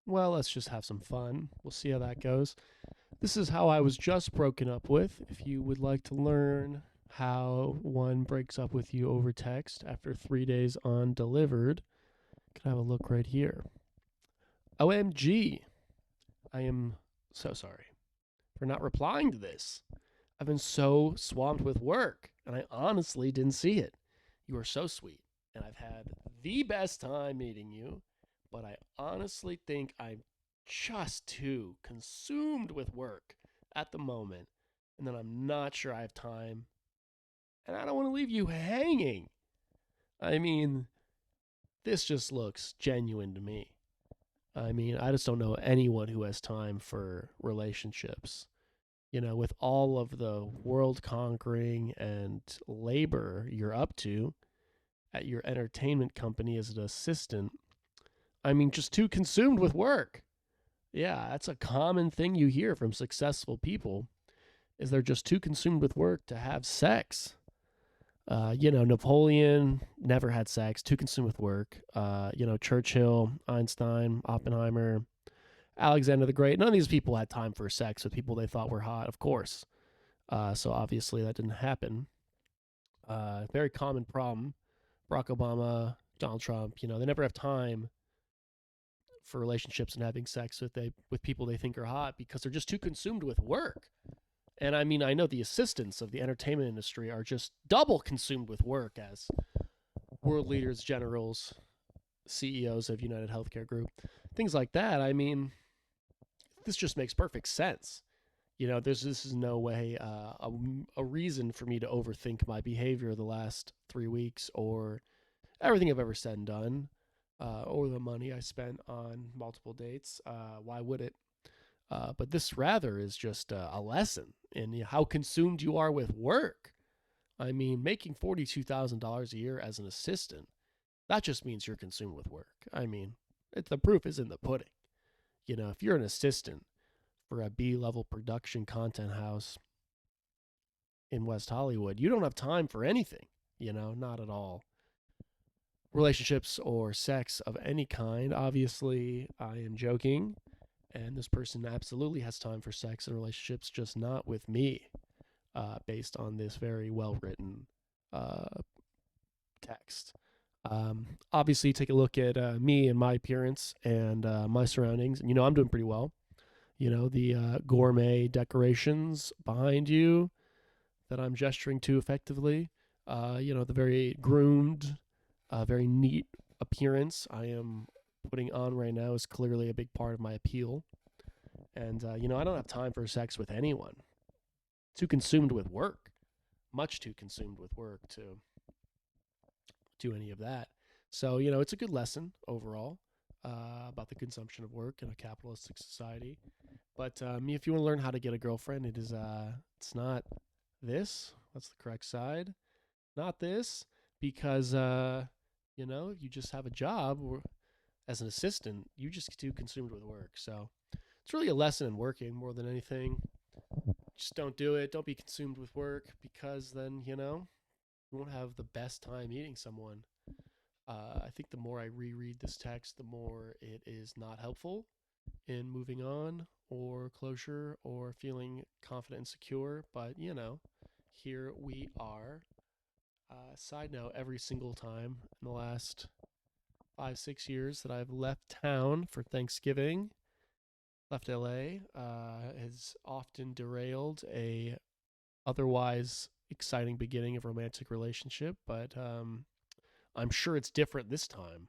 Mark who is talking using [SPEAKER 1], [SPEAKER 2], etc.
[SPEAKER 1] Well, let's just have some fun. We'll see how that goes. This is how I was just broken up with. If you would like to learn how one breaks up with you over text after 3 days undelivered, you can have a look right here. OMG, I am so sorry for not replying to this. I've been so swamped with work, and I honestly didn't see it. You are so sweet, and I've had the best time meeting you, but I honestly think I'm just too consumed with work at the moment, and then I'm not sure I have time, and I don't want to leave you hanging. I mean, this just looks genuine to me. I mean, I just don't know anyone who has time for relationships. With all of the world conquering and labor you're up to at your entertainment company as an assistant, I mean, just too consumed with work. Yeah, that's a common thing you hear from successful people is they're just too consumed with work to have sex. Napoleon never had sex, too consumed with work. Churchill, Einstein, Oppenheimer, Alexander the Great. None of these people had time for sex with people they thought were hot, of course. So obviously that didn't happen. Very common problem. Barack Obama, Donald Trump, they never have time for relationships and having sex with people they think are hot because they're just too consumed with work. And I mean, I know the assistants of the entertainment industry are just double consumed with work as world leaders, generals, CEOs of United Healthcare Group, things like that. I mean, this just makes perfect sense. This is no way a reason for me to overthink my behavior the last 3 weeks or everything I've ever said and done, or the money I spent on multiple dates. Why would it? But this rather is just a lesson in how consumed you are with work. I mean, making $42,000 a year as an assistant, that just means you're consumed with work. I mean, the proof is in the pudding. If you're an assistant for a B-level production content house in West Hollywood, you don't have time for anything, not at all. Relationships or sex of any kind. Obviously, I am joking, and this person absolutely has time for sex and relationships, just not with me, based on this very well written uh, text. Obviously, take a look at me and my appearance and my surroundings, and I'm doing pretty well. The gourmet decorations behind you that I'm gesturing to effectively. The very groomed, very neat appearance I am putting on right now is clearly a big part of my appeal. And, I don't have time for sex with anyone. Too consumed with work, much too consumed with work to do any of that. So, it's a good lesson overall about the consumption of work in a capitalistic society. But if you want to learn how to get a girlfriend, it's not this. That's the correct side. Not this, because you just have a job or as an assistant, you just get too consumed with work. So it's really a lesson in working more than anything. Just don't do it. Don't be consumed with work because then you won't have the best time meeting someone. I think the more I reread this text, the more it is not helpful in moving on or closure or feeling confident and secure. But, here we are. Side note, every single time in the last 5, 6 years that I've left town for Thanksgiving, left LA, has often derailed a otherwise exciting beginning of romantic relationship. But I'm sure it's different this time.